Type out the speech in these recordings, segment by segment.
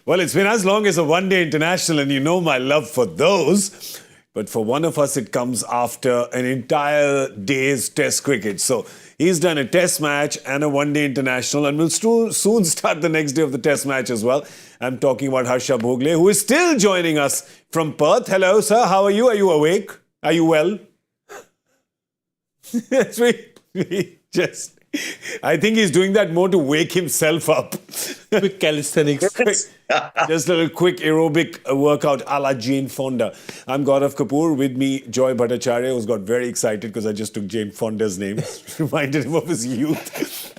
Well, it's been as long as a one-day international, and you know my love for those. But for one of us, it comes after an entire day's test cricket. So he's done a test match and a one-day international, and will soon start the next day of the test match as well. I'm talking about Harsha Bhogle, who is still joining us from Perth. Hello, sir. How are you? Are you awake? Are you well? Yes, we just... I think he's doing that more to wake himself up. Quick calisthenics. Just a little quick aerobic workout a la Jane Fonda. I'm Gaurav Kapur. With me, Joy Bhattacharya, who's got very excited because I just took Jane Fonda's name. Reminded him of his youth.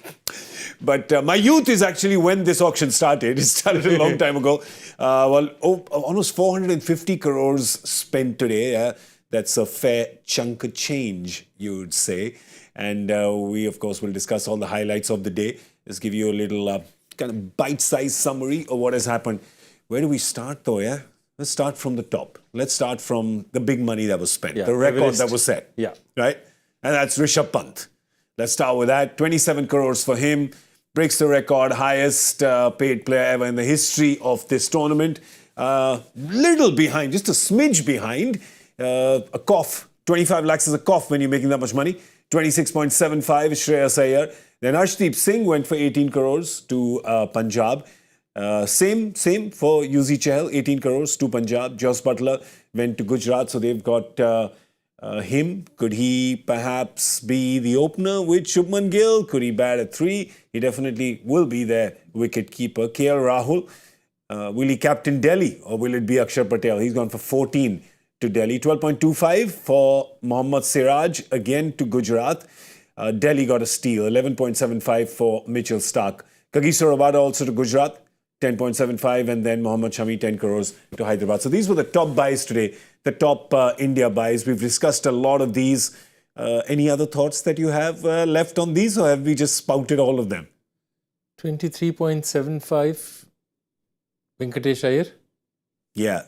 But my youth is actually when this auction started. It started a long time ago. Almost 450 crores spent today. That's a fair chunk of change, you would say. And we, of course, will discuss all the highlights of the day. Just give you a little kind of bite-sized summary of what has happened. Where do we start, though, yeah? Let's start from the top. Let's start from the big money that was spent, the record that was set. Yeah. Right? And that's Rishabh Pant. Let's start with that. 27 crores for him. Breaks the record, highest paid player ever in the history of this tournament. Little behind, just a smidge behind. A cough. 25 lakhs is a cough when you're making that much money. 26.75 is Shreyas Iyer. Then Arshdeep Singh went for 18 crores to Punjab. Same for UZ Chahal, 18 crores to Punjab. Jos Buttler went to Gujarat, so they've got him. Could he perhaps be the opener with Shubman Gill? Could he bat at 3? He definitely will be their wicket keeper. KL Rahul, will he captain Delhi or will it be Akshar Patel? He's gone for 14 to Delhi. 12.25 for Mohammad Siraj, again to Gujarat. Delhi got a steal. 11.75 for Mitchell Stark. Kagiso Rabada also to Gujarat. 10.75, and then Mohammad Shami, 10 crores to Hyderabad. So these were the top buys today, the top India buys. We've discussed a lot of these. Any other thoughts that you have left on these, or have we just spouted all of them? 23.75, Venkatesh Iyer. Yeah.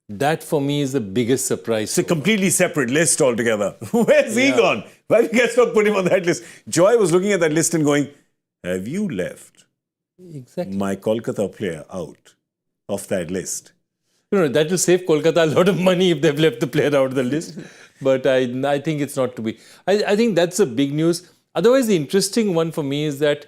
That for me is the biggest surprise. It's a completely separate list altogether. Where's he gone? Why did you guys not put him on that list? Joy was looking at that list and going, have you left my Kolkata player out of that list? No, that will save Kolkata a lot of money if they've left the player out of the list. But I think it's not to be. I think that's a big news. Otherwise, the interesting one for me is that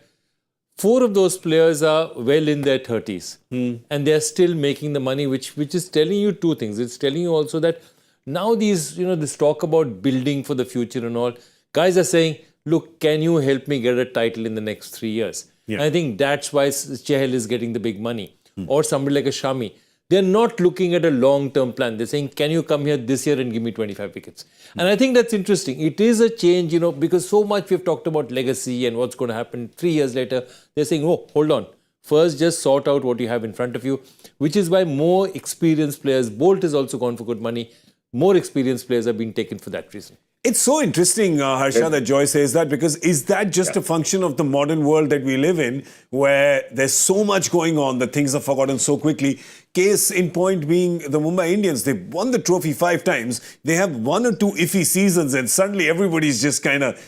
4 of those players are well in their 30s. And they're still making the money, which is telling you 2 things. It's telling you also that now this talk about building for the future and all, guys are saying, look, can you help me get a title in the next 3 years? Yeah. And I think that's why Chahal is getting the big money. Or somebody like a Shami. They're not looking at a long-term plan. They're saying, can you come here this year and give me 25 wickets? And I think that's interesting. It is a change, because so much we've talked about legacy and what's going to happen 3 years later. They're saying, oh, hold on. First, just sort out what you have in front of you, which is why more experienced players, Bolt has also gone for good money, more experienced players are being taken for that reason. It's so interesting, Harsha, that Joy says that, because is that just a function of the modern world that we live in, where there's so much going on that things are forgotten so quickly? Case in point being the Mumbai Indians. They won the trophy 5 times. They have 1 or 2 iffy seasons, and suddenly everybody's just kind of,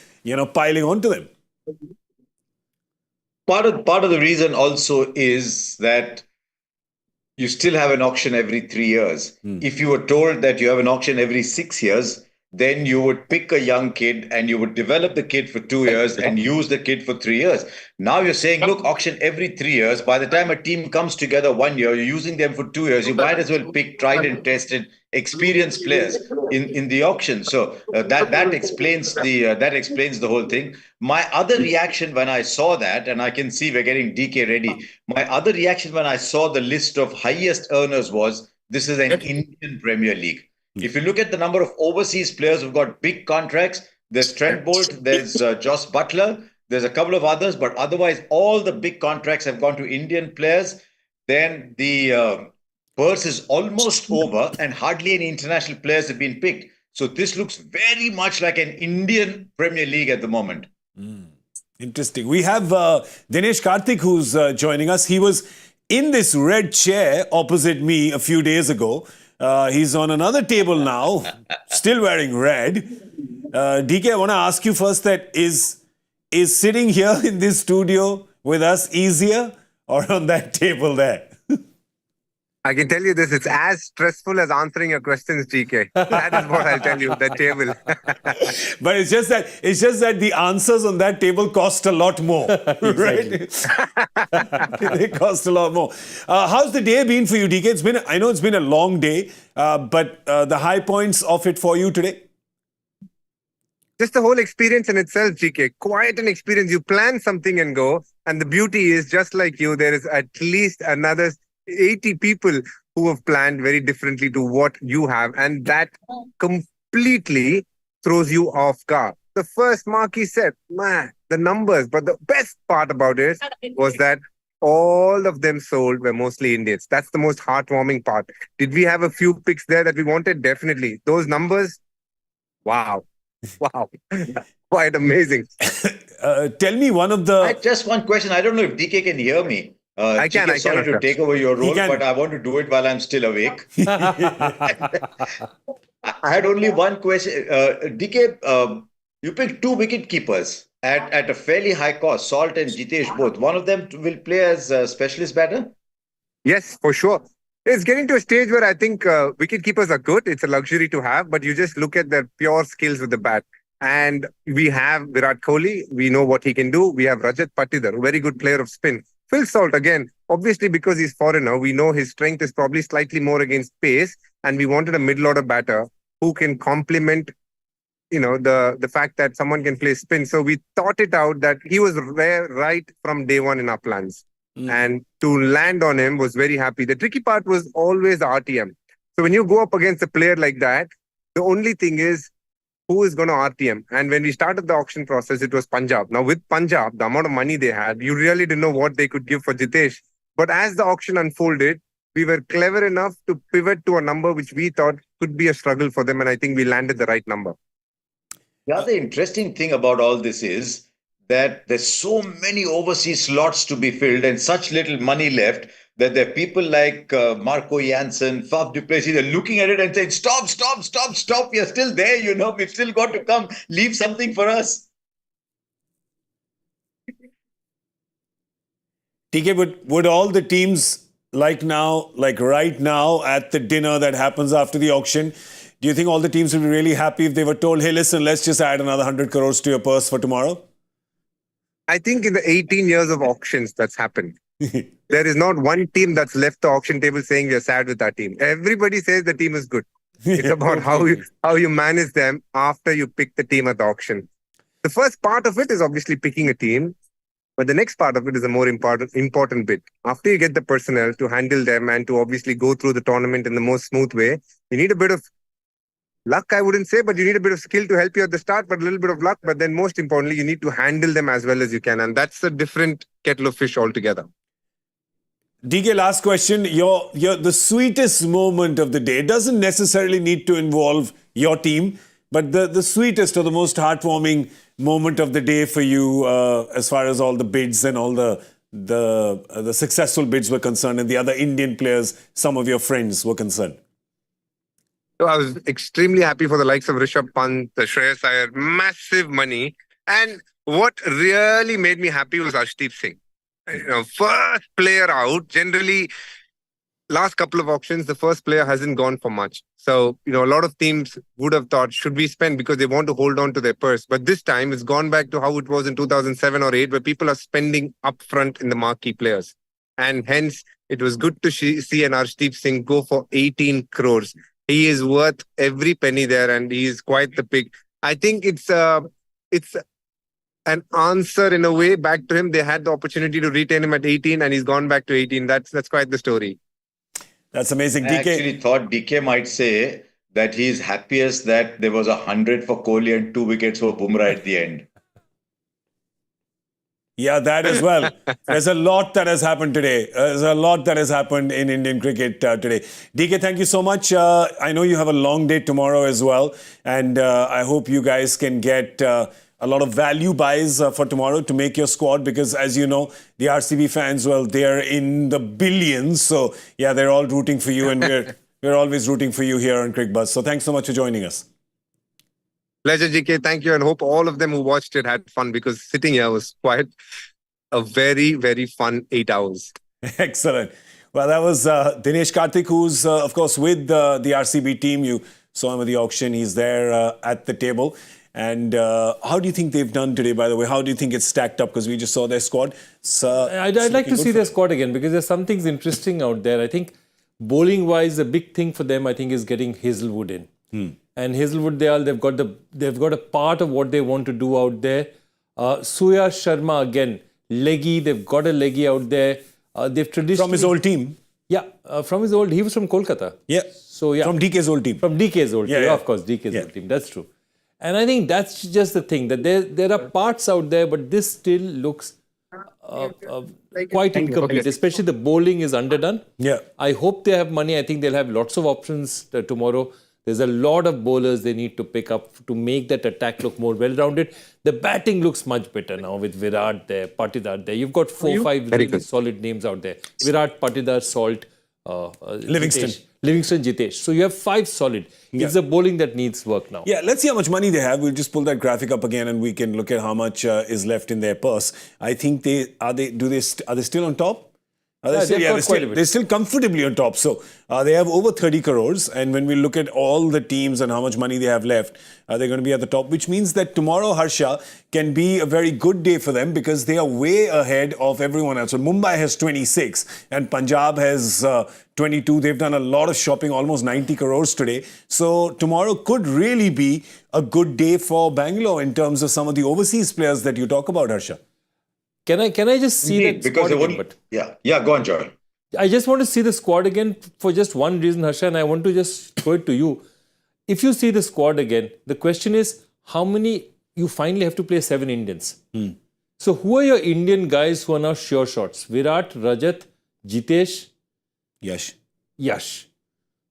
piling onto them. Part of the reason also is that you still have an auction every 3 years. If you were told that you have an auction every 6 years, then you would pick a young kid and you would develop the kid for 2 years and use the kid for 3 years. Now you're saying, look, auction every 3 years. By the time a team comes together 1 year, you're using them for 2 years. You might as well pick tried and tested, experienced players in the auction. So that explains the whole thing. My other reaction when I saw that, and I can see we're getting DK ready. My other reaction when I saw the list of highest earners was, this is an Indian Premier League. If you look at the number of overseas players who've got big contracts, there's Trent Bolt, there's Jos Buttler, there's a couple of others, but otherwise all the big contracts have gone to Indian players. Then the purse is almost over and hardly any international players have been picked. So this looks very much like an Indian Premier League at the moment. Interesting. We have Dinesh Karthik who's joining us. He was in this red chair opposite me a few days ago. He's on another table now, still wearing red. DK, I want to ask you first that is sitting here in this studio with us easier or on that table there? I can tell you this, it's as stressful as answering your questions, GK. That is what I'll tell you, the table. But it's just that the answers on that table cost a lot more, right? They cost a lot more. How's the day been for you, DK? I know it's been a long day, but the high points of it for you today? Just the whole experience in itself, GK. Quite an experience. You plan something and go. And the beauty is, just like you, there is at least another 80 people who have planned very differently to what you have. And that completely throws you off guard. The first mark he said, man, the numbers. But the best part about it was that all of them sold were mostly Indians. That's the most heartwarming part. Did we have a few picks there that we wanted? Definitely. Those numbers, wow. Wow. Quite amazing. Tell me one of the... Just one question. I don't know if DK can hear me. I can. Sorry to take over your role, can. but I want to do it while I'm still awake. I had only one question. DK, you picked two wicket keepers at a fairly high cost, Salt and Jitesh both. One of them will play as a specialist batter? Yes, for sure. It's getting to a stage where I think wicket keepers are good. It's a luxury to have, but you just look at their pure skills with the bat. And we have Virat Kohli. We know what he can do. We have Rajat Patidar, a very good player of spin. Phil Salt, again, obviously because he's foreigner, we know his strength is probably slightly more against pace. And we wanted a middle-order batter who can complement, the fact that someone can play spin. So we thought it out that he was right from day one in our plans. And to land on him was very happy. The tricky part was always the RTM. So when you go up against a player like that, the only thing is who is going to RTM. And when we started the auction process, it was Punjab. Now with Punjab, the amount of money they had, you really didn't know what they could give for Jitesh. But as the auction unfolded, we were clever enough to pivot to a number which we thought could be a struggle for them. And I think we landed the right number. The other interesting thing about all this is that there's so many overseas slots to be filled and such little money left that there are people like Marco Janssen, Faf du Plessis, they're looking at it and saying, stop, we are still there, we've still got to come, leave something for us. TK, would all the teams right now at the dinner that happens after the auction, do you think all the teams would be really happy if they were told, hey, listen, let's just add another 100 crores to your purse for tomorrow? I think in the 18 years of auctions that's happened, there is not one team that's left the auction table saying we are sad with our team. Everybody says the team is good. It's about how you manage them after you pick the team at the auction. The first part of it is obviously picking a team, but the next part of it is a more important bit. After you get the personnel to handle them and to obviously go through the tournament in the most smooth way, you need a bit of luck, I wouldn't say, but you need a bit of skill to help you at the start, but a little bit of luck. But then most importantly, you need to handle them as well as you can. And that's a different kettle of fish altogether. DK, last question. The sweetest moment of the day doesn't necessarily need to involve your team, but the sweetest or the most heartwarming moment of the day for you as far as all the bids and all the successful bids were concerned and the other Indian players, some of your friends were concerned. So I was extremely happy for the likes of Rishabh Pant, Shreyas Iyer, massive money. And what really made me happy was Arshdeep Singh. First player out. Generally, last couple of auctions, the first player hasn't gone for much. So, a lot of teams would have thought, should we spend because they want to hold on to their purse? But this time, it's gone back to how it was in 2007 or 8, where people are spending upfront in the marquee players. And hence, it was good to see an Arshdeep Singh go for 18 crores. He is worth every penny there, and he is quite the pick. I think it's an answer in a way back to him. They had the opportunity to retain him at 18, and he's gone back to 18. That's quite the story. That's amazing. I DK. actually thought DK might say that he's happiest that there was 100 for Kohli and 2 wickets for Bumrah at the end. Yeah, that as well. There's a lot that has happened today. There's a lot that has happened in Indian cricket today. DK, thank you so much. I know you have a long day tomorrow as well. And I hope you guys can get a lot of value buys for tomorrow to make your squad. Because as you know, the RCB fans, well, they're in the billions. So yeah, they're all rooting for you. And we're always rooting for you here on Cricbuzz. So thanks so much for joining us. Pleasure, GK. Thank you. And hope all of them who watched it had fun, because sitting here was quite a very, very fun 8 hours. Excellent. Well, that was Dinesh Karthik, who's, of course, with the RCB team. You saw him at the auction. He's there at the table. And how do you think they've done today, by the way? How do you think it's stacked up? Because we just saw their squad. I'd like to see their squad again because there's some things interesting out there. I think bowling-wise, the big thing for them, I think, is getting Hazelwood in. And Hazelwood, they've got a part of what they want to do out there. Shreyas Sharma, again, leggy. They've got a leggy out there. They've traditionally... From his old team? Yeah, he was from Kolkata. Yeah. So, yeah. From DK's old team. From DK's old team, yeah. of course, DK's old team. That's true. And I think that's just the thing, that there are parts out there, but this still looks quite incomplete, especially the bowling is underdone. Yeah. I hope they have money. I think they'll have lots of options tomorrow. There's a lot of bowlers they need to pick up to make that attack look more well-rounded. The batting looks much better now with Virat there, Patidar there. You've got 4-5 really solid names out there. Virat, Patidar, Salt, Livingston, Jitesh. So you have 5 solid. It's the bowling that needs work now. Yeah, let's see how much money they have. We'll just pull that graphic up again and we can look at how much is left in their purse. I think are they still on top? They're still comfortably on top. So they have over 30 crores. And when we look at all the teams and how much money they have left, they're going to be at the top, which means that tomorrow, Harsha, can be a very good day for them because they are way ahead of everyone else. So Mumbai has 26 and Punjab has 22. They've done a lot of shopping, almost 90 crores today. So tomorrow could really be a good day for Bangalore in terms of some of the overseas players that you talk about, Harsha. Can I just see that because squad again? Go on, Joel. I just want to see the squad again for just one reason, Harsha, and I want to just throw it to you. If you see the squad again, the question is how many you finally have to play 7 Indians. So who are your Indian guys who are now sure shots? Virat, Rajat, Jitesh, Yash.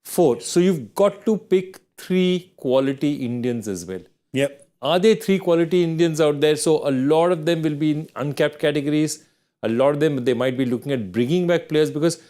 4. So you've got to pick 3 quality Indians as well. Yep. Are there 3 quality Indians out there? So a lot of them will be in uncapped categories. A lot of them, they might be looking at bringing back players because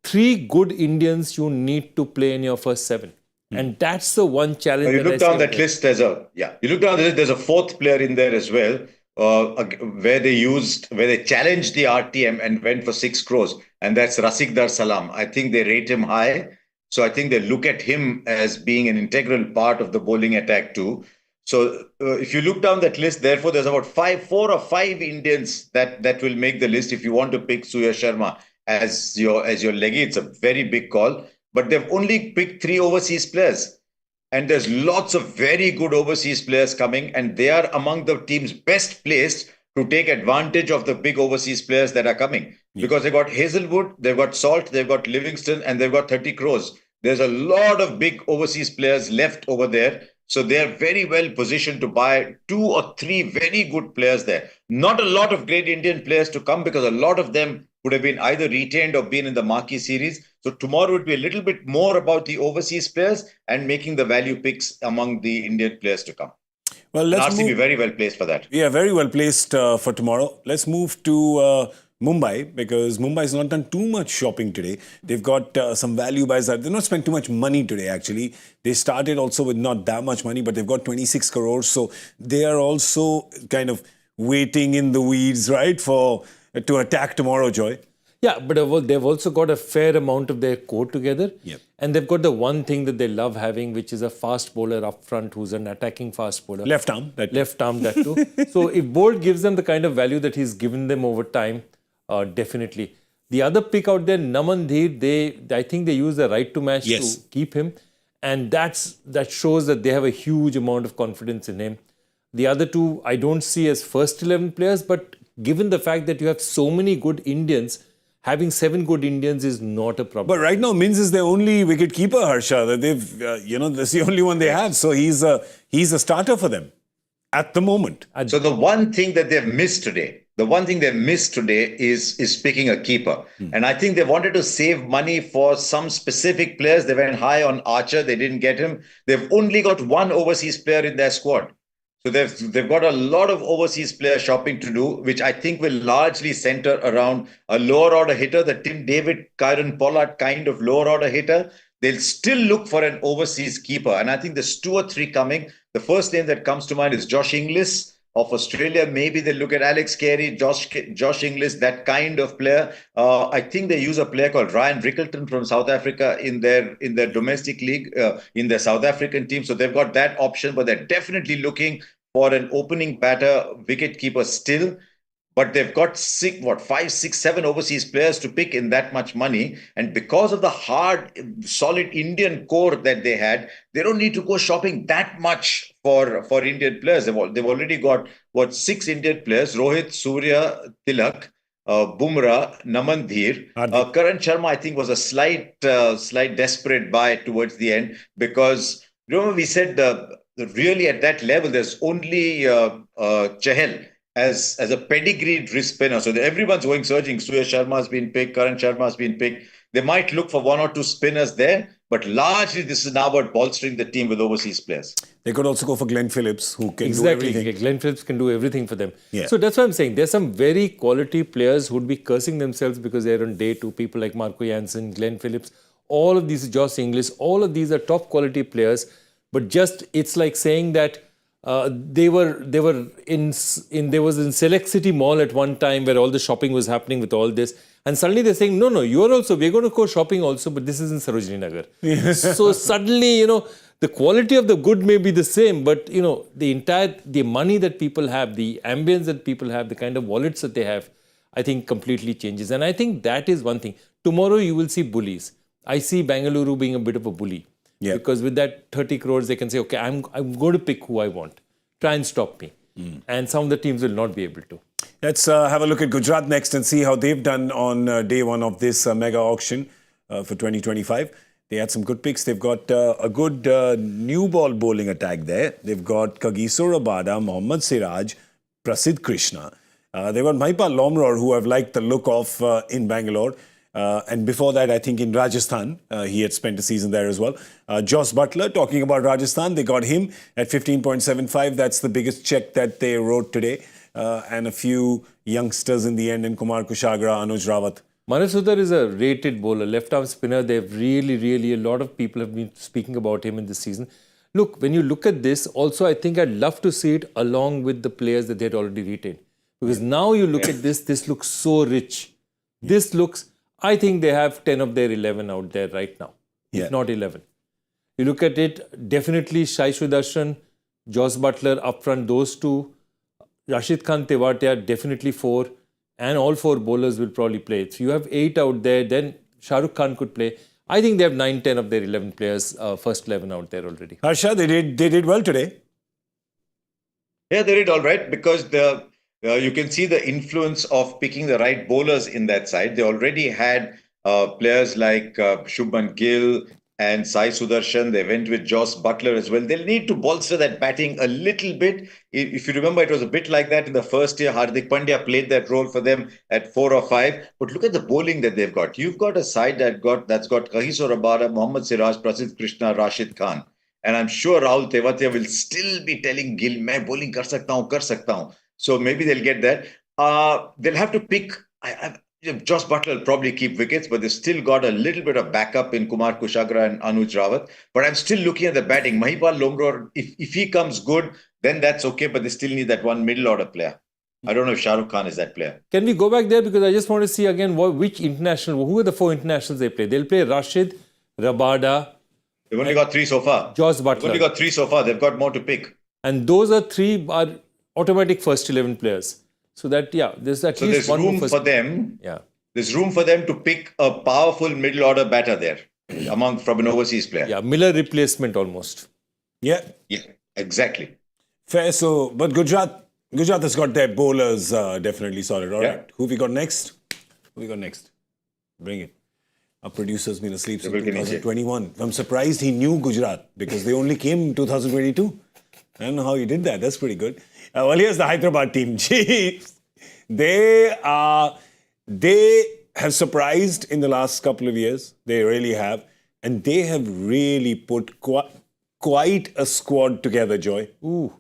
3 good Indians you need to play in your first 7. And that's the one challenge. You look down that list, there's a 4th player in there as well, where they challenged the RTM and went for 6 crores. And that's Rasikdar Salam. I think they rate him high. So I think they look at him as being an integral part of the bowling attack too. So if you look down that list, therefore, there's about 4 or 5 Indians that will make the list. If you want to pick Shreyas Sharma as your leggy, it's a very big call. But they've only picked 3 overseas players. And there's lots of very good overseas players coming. And they are among the teams best placed to take advantage of the big overseas players that are coming. Because they've got Hazelwood, they've got Salt, they've got Livingston, and they've got 30 crores. There's a lot of big overseas players left over there. So they're very well positioned to buy 2 or 3 very good players there. Not a lot of great Indian players to come because a lot of them would have been either retained or been in the marquee series. So tomorrow would be a little bit more about the overseas players and making the value picks among the Indian players to come. Well, let's RCB very well placed for that. Yeah, very well placed for tomorrow. Let's move to Mumbai because Mumbai's not done too much shopping today. They've got some value buys. They've not spent too much money today, actually. They started also with not that much money, but they've got 26 crores. So they are also kind of waiting in the weeds, right, to attack tomorrow, Joy. Yeah, but they've also got a fair amount of their core together. Yep. And they've got the one thing that they love having, which is a fast bowler up front who's an attacking fast bowler. Left arm, that too. So if Bolt gives them the kind of value that he's given them over time, definitely. The other pick out there, Naman Dheer, I think they use the right to match to keep him. And that shows that they have a huge amount of confidence in him. The other 2, I don't see as first 11 players, but given the fact that you have so many good Indians, having 7 good Indians is not a problem. But right now, Mins is their only wicket keeper, Harsha. That they've, that's the only one they have. So he's a starter for them at the moment. So the one thing that they've missed today, is picking a keeper. And I think they wanted to save money for some specific players. They went high on Archer. They didn't get him. They've only got 1 overseas player in their squad. So they've got a lot of overseas player shopping to do, which I think will largely center around a lower order hitter, the Tim David, Kieran Pollard kind of lower order hitter. They'll still look for an overseas keeper. And I think there's 2 or 3 coming. The first name that comes to mind is Josh Inglis of Australia. Maybe they look at Alex Carey, Josh Inglis, that kind of player. I think they use a player called Ryan Rickleton from South Africa in their domestic league, in their South African team. So they've got that option, but they're definitely looking for an opening batter, wicketkeeper still. But they've got 5, 6, 7 overseas players to pick in that much money. And because of the hard, solid Indian core that they had, they don't need to go shopping that much for Indian players. They've already got, 6 Indian players: Rohit, Surya, Tilak, Bumrah, Namandhir. Karan Sharma, I think, was a slight desperate buy towards the end, because remember we said really at that level, there's only Chahal as a pedigreed wrist spinner. So everyone's going searching. Surya Sharma has been picked, Karan Sharma has been picked. They might look for 1 or 2 spinners there, but largely this is now about bolstering the team with overseas players. They could also go for Glenn Phillips, who can do everything. Exactly. Glenn Phillips can do everything for them. Yeah. So that's what I'm saying. There's some very quality players who would be cursing themselves because they're on day 2. People like Marco Jansen, Glenn Phillips, all of these, Josh Inglis, all of these are top quality players. But just, it's like saying that there was in Select City Mall at one time where all the shopping was happening with all this, and suddenly they're saying, no, we're going to go shopping also, but this is in Sarojini Nagar. So suddenly, the quality of the good may be the same, but the money that people have, the ambience that people have, the kind of wallets that they have, I think completely changes. And I think that is one thing. Tomorrow you will see bullies. I see Bengaluru being a bit of a bully. Yeah. Because with that 30 crores, they can say, okay, I'm going to pick who I want. Try and stop me. And some of the teams will not be able to. Let's have a look at Gujarat next and see how they've done on day 1 of this mega auction for 2025. They had some good picks. They've got a good new ball bowling attack there. They've got Kagiso Rabada, Mohammad Siraj, Prasidh Krishna. They've got Mahipal Lomror, who I've liked the look of in Bangalore. And before that, I think in Rajasthan, he had spent a season there as well. Joss Butler, talking about Rajasthan, they got him at 15.75. That's the biggest check that they wrote today. And a few youngsters in the end, in Kumar Kushagra, Anuj Rawat. Manav Sudhar is a rated bowler, left-arm spinner. They've really, a lot of people have been speaking about him in this season. Look, when you look at this, also, I think I'd love to see it along with the players that they had already retained. Because now you look at this looks so rich. This looks... I think they have 10 of their 11 out there right now, if not 11. You look at it, definitely Shai Sudarshan, Joss Butler up front, those 2. Rashid Khan Tewatia, definitely 4. And all 4 bowlers will probably play. So you have 8 out there, then Shah Rukh Khan could play. I think they have 9, 10 of their 11 players, first 11 out there already. Harsha, they did well today. Yeah, they did all right, because you can see the influence of picking the right bowlers in that side. They already had players like Shubman Gill and Sai Sudarshan. They went with Joss Butler as well. They'll need to bolster that batting a little bit. If you remember, it was a bit like that in the first year. Hardik Pandya played that role for them at 4 or 5. But look at the bowling that they've got. You've got a side that's got Kagiso Rabada, Mohammad Siraj, Prasidh Krishna, Rashid Khan. And I'm sure Rahul Tewatia will still be telling Gill, "Main bowling kar sakta hu." So maybe they'll get that. They'll have to pick. Joss Butler will probably keep wickets, but they've still got a little bit of backup in Kumar Kushagra and Anuj Rawat. But I'm still looking at the batting. Mahipal Lomror, if he comes good, then that's okay. But they still need that one middle order player. I don't know if Shah Rukh Khan is that player. Can we go back there? Because I just want to see again which international, who are the 4 internationals they play? They'll play Rashid, Rabada. They've only got 3 so far. Joss Butler. They've only got 3 so far. They've got more to pick. And those are 3 are automatic first 11 players. So that, there's at least one room for them. Yeah. There's room for them to pick a powerful middle order batter there from an overseas player. Yeah, Miller replacement almost. Yeah, exactly. Fair. So, but Gujarat has got their bowlers definitely solid. All right. Who we got next? Bring it. Our producer's been asleep since 2021. I'm surprised he knew Gujarat because they only came in 2022. I don't know how he did that. That's pretty good. Well, here's the Hyderabad team. Jeez. They have surprised in the last couple of years. They really have. And they have really put quite a squad together, Joy. Ooh.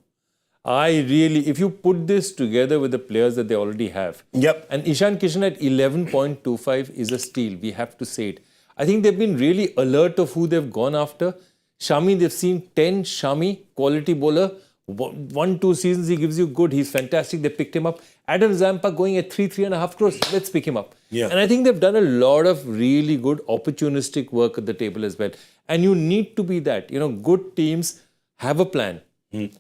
If you put this together with the players that they already have. Yep. And Ishan Kishan at 11.25 is a steal. We have to say it. I think they've been really alert of who they've gone after. Shami, they've seen 10 Shami, quality bowler. 1-2 seasons, he gives you good. He's fantastic. They picked him up. Adam Zampa going at 3.5 crores. Let's pick him up. Yeah. And I think they've done a lot of really good opportunistic work at the table as well. And you need to be that. Good teams have a plan.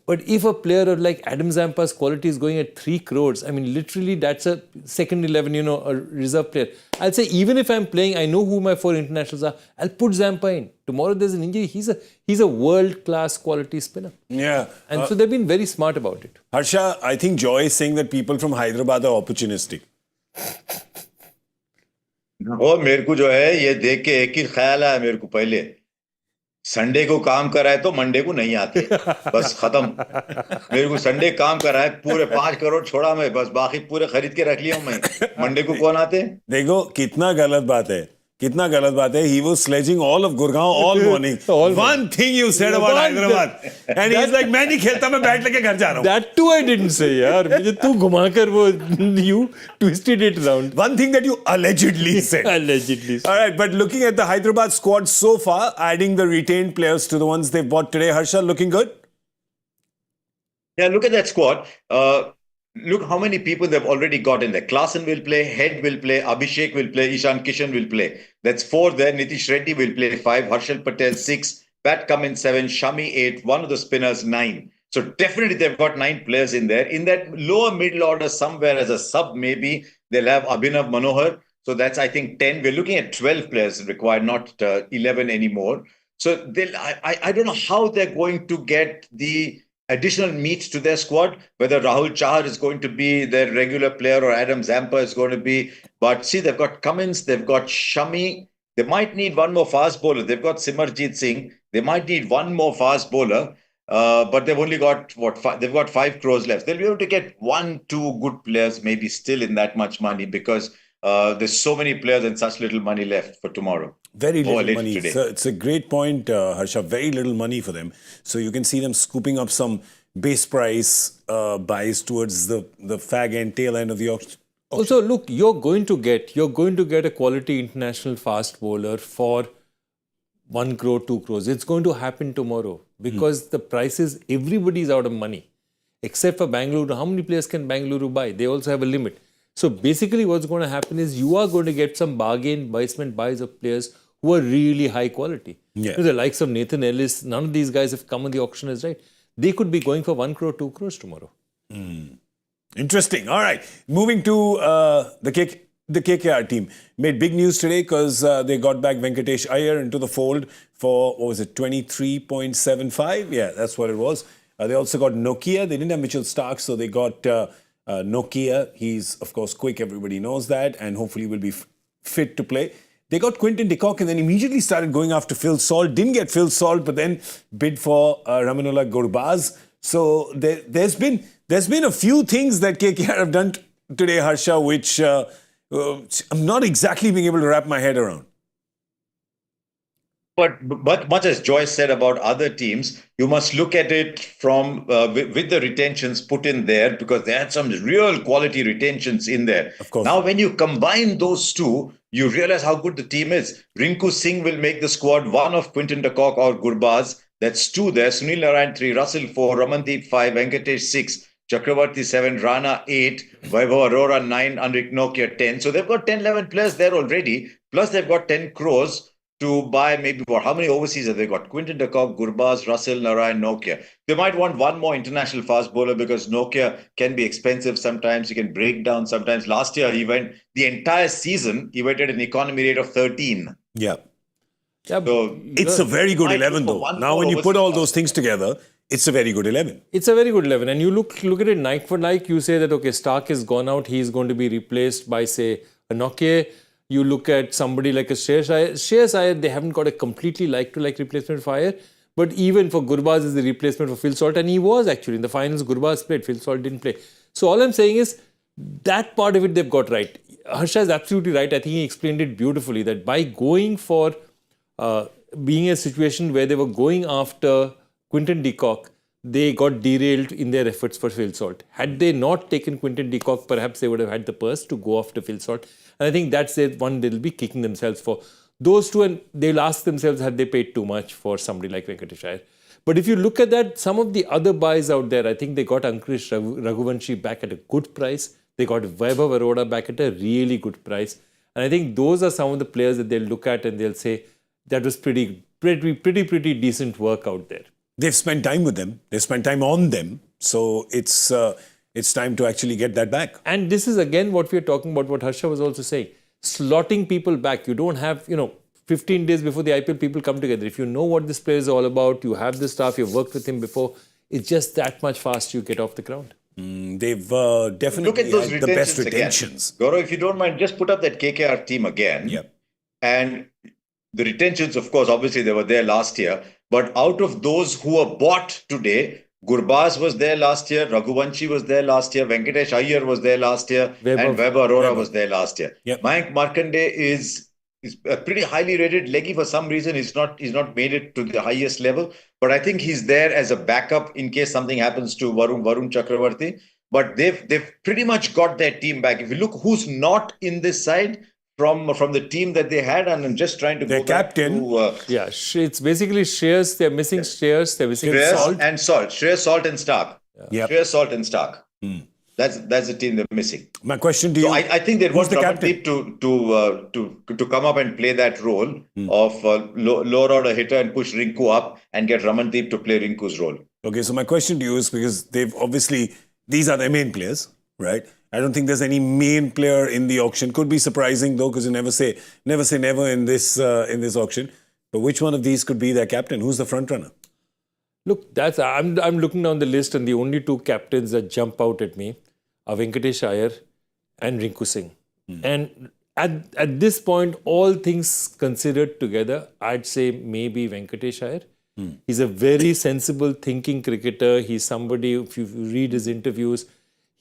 But if a player like Adam Zampa's quality is going at 3 crores, I mean, literally that's a second 11, a reserve player. I'll say even if I'm playing, I know who my 4 internationals are. I'll put Zampa in. Tomorrow there's an injury. He's a world-class quality spinner. Yeah. And so they've been very smart about it. Harsha, I think Joy is saying that people from Hyderabad are opportunistic. और मेरे को जो है ये देख के एक ही ख्याल आया मेरे को पहले संडे को काम करा है तो मंडे को नहीं आते बस खत्म मेरे को संडे काम करा है पूरे 5 करोड़ छोड़ा मैं बस बाकी पूरे खरीद के रख लिया मैं मंडे को कौन आते देखो कितना गलत बात है he was sledging all of Gurgaon all morning. One thing you said about Hyderabad and he's like मैं नहीं खेलता मैं बैट लेके घर जा रहा हूँ. That too I didn't say यार मुझे तू घुमाकर वो you twisted it around. One thing that you allegedly said. Allegedly. All right, but looking at the Hyderabad squad so far, adding the retained players to the ones they've bought today, Harsha, looking good? Yeah, look at that squad. Look how many people they've already got in there. Klaasen will play, Head will play, Abhishek will play, Ishan Kishan will play. That's 4 there. Nitish Reddy will play 5, Harshal Patel 6, Pat Cummins 7, Shami 8, one of the spinners 9. So definitely they've got 9 players in there. In that lower middle order somewhere as a sub maybe, they'll have Abhinav Manohar. So that's I think 10. We're looking at 12 players required, not 11 anymore. So I don't know how they're going to get the additional meat to their squad, whether Rahul Chahar is going to be their regular player or Adam Zampa is going to be. But see, they've got Cummins, they've got Shami. They might need one more fast bowler. They've got Simarjeet Singh. They might need one more fast bowler. But they've only got, they've got 5 crores left. They'll be able to get 1-2 good players, maybe still in that much money because there's so many players and such little money left for tomorrow. Very little money. Today. So it's a great point, Harsha. Very little money for them. So you can see them scooping up some base price buys towards the fag end, tail end of the auction. Also, look, you're going to get a quality international fast bowler for 1 crore, 2 crores. It's going to happen tomorrow because the prices, everybody's out of money. Except for Bangalore. How many players can Bangalore buy? They also have a limit. So basically what's going to happen is you are going to get some bargain basement buys of players who are really high quality. Yeah. The likes of Nathan Ellis, none of these guys have come on the auction as right. They could be going for 1 crore, 2 crores tomorrow. Interesting. All right. Moving to the KKR team. Made big news today because they got back Venkatesh Iyer into the fold for, 23.75? Yeah, that's what it was. They also got Nokia. They didn't have Mitchell Stark, so they got Nokia. He's, of course, quick. Everybody knows that. And hopefully will be fit to play. They got Quinton de Kock and then immediately started going after Phil Salt. Didn't get Phil Salt, but then bid for Ramanullah Gurbaz. So there's been a few things that KKR have done today, Harsha, which I'm not exactly being able to wrap my head around. But much as Joyce said about other teams, you must look at it from with the retentions put in there because they had some real quality retentions in there. Of course. Now, when you combine those two, you realize how good the team is. Rinku Singh will make the squad one of Quinton de Kock or Gurbaz. That's 2 there. Sunil Narayan 3, Russell 4, Ramandeep 5, Venkatesh 6, Chakravarti 7, Rana 8, Vaibhav Arora 9, Anrik Nokia 10. So they've got 10, 11 players there already. Plus they've got 10 crores to buy maybe how many overseas have they got? Quinton de Kock, Gurbaz, Russell, Narayan, Nokia. They might want one more international fast bowler because Nokia can be expensive sometimes. He can break down sometimes. Last year, he went the entire season, he went at an economy rate of 13. Yeah. So It's a very good 11 though. Now when you put all those things together, it's a very good 11. It's a very good 11. And you look at it like for like, you say that, okay, Stark is gone out. He's going to be replaced by, say, a Nokia. You look at somebody like a Shreyas Iyer. Shreyas Iyer, they haven't got a completely like-to-like replacement for Iyer. But even for Gurbaz is the replacement for Phil Salt. And he was actually. In the finals, Gurbaz played. Phil Salt didn't play. So all I'm saying is that part of it they've got right. Harsha is absolutely right. I think he explained it beautifully that by going for being a situation where they were going after Quinton de Kock, they got derailed in their efforts for Phil Salt. Had they not taken Quinton de Kock, perhaps they would have had the purse to go after Phil Salt. And I think that's the one they'll be kicking themselves for. Those two, and they'll ask themselves, had they paid too much for somebody like Venkatesh Iyer? But if you look at that, some of the other buys out there, I think they got Ankush Raghuvanshi back at a good price. They got Vaibhav Arora back at a really good price. And I think those are some of the players that they'll look at and they'll say, that was pretty decent work out there. They've spent time with them. They've spent time on them. So it's time to actually get that back. And this is again what we're talking about, what Harsha was also saying. Slotting people back. You don't have, 15 days before the IPL, people come together. If you know what this player is all about, you have the staff, you've worked with him before, it's just that much faster you get off the ground. They've definitely Look at those had the best retentions retentions. again. Gaurav, if you don't mind, just put up that KKR team again. Yep. And the retentions, of course, obviously they were there last year. But out of those who were bought today, Cricbuzz was there last year, Raghuvanshi was there last year, Venkatesh Iyer was there last year, and Vaibhav Arora was there last year. Yep. Mayank Markande is a pretty highly rated leggy. For some reason, he's not made it to the highest level. But I think he's there as a backup in case something happens to Varun Chakravarti. But they've pretty much got their team back. If you look who's not in this side from the team that they had, and I'm just trying to their go captain. back to, It's basically Shreyas. They're missing Shreyas. They're missing Salt. Shreyas, Salt and Stark. Yep. Shreyas, Salt and Stark. That's the team they're missing. My question to you, So I think they want the captain? Ramandeep to come up and play that role of lower order hitter and push Rinku up and get Ramandeep to play Rinku's role. Okay, so my question to you is, because they've obviously, these are their main players, right? I don't think there's any main player in the auction. Could be surprising though, because you never say never in this auction. But which one of these could be their captain? Who's the front runner? Look, I'm looking down the list, and the only two captains that jump out at me are Venkatesh Iyer and Rinku Singh. And at this point, all things considered together, I'd say maybe Venkatesh Iyer. He's a very sensible, thinking cricketer. He's somebody, if you read his interviews,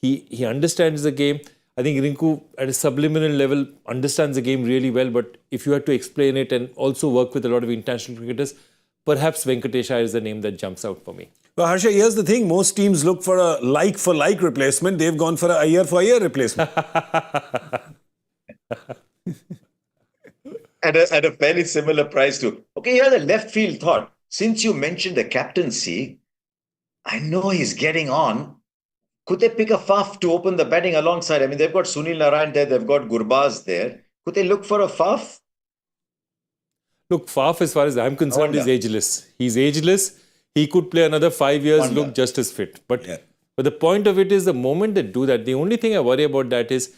he understands the game. I think Rinku, at a subliminal level, understands the game really well. But if you had to explain it and also work with a lot of international cricketers, perhaps Venkatesh Iyer is the name that jumps out for me. Well, Harsha, here's the thing. Most teams look for a like-for-like replacement. They've gone for a Iyer-for-Iyer replacement. At a fairly similar price too. Okay, here's a left field thought. Since you mentioned the captaincy, I know he's getting on. Could they pick a Faf to open the batting alongside? I mean, they've got Sunil Narayan there, they've got Cricbuzz there. Could they look for a Faf? Look, Faf, as far as I'm concerned, is ageless. He's ageless. He could play another 5 years, look just as fit. But the point of it is, the moment they do that, the only thing I worry about that is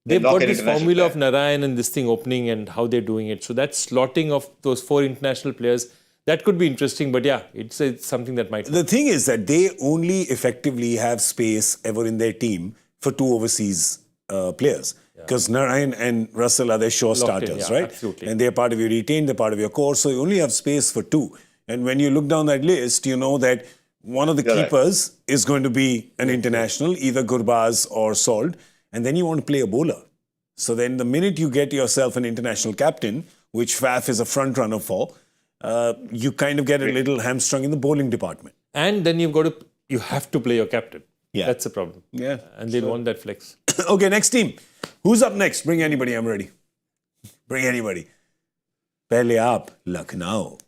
they've got this formula of Narayan and this thing opening and how they're doing it. So that slotting of those 4 international players, that could be interesting. But yeah, it's something that might... The thing is that they only effectively have space ever in their team for 2 overseas players. Because Narayan and Russell are their sure starters, right? Absolutely. And they're part of your retain, they're part of your core. So you only have space for 2. And when you look down that list, you know that one of the keepers is going to be an international, either Cricbuzz or Salt. And then you want to play a bowler. So then the minute you get yourself an international captain, which Faf is a front runner for, you kind of get a little hamstrung in the bowling department. And then you have to play your captain. Yeah. That's the problem. Yeah. And they'll want that flex. Okay, next team. Who's up next? Bring anybody, I'm ready. Bring anybody. Pehle aap Lucknow.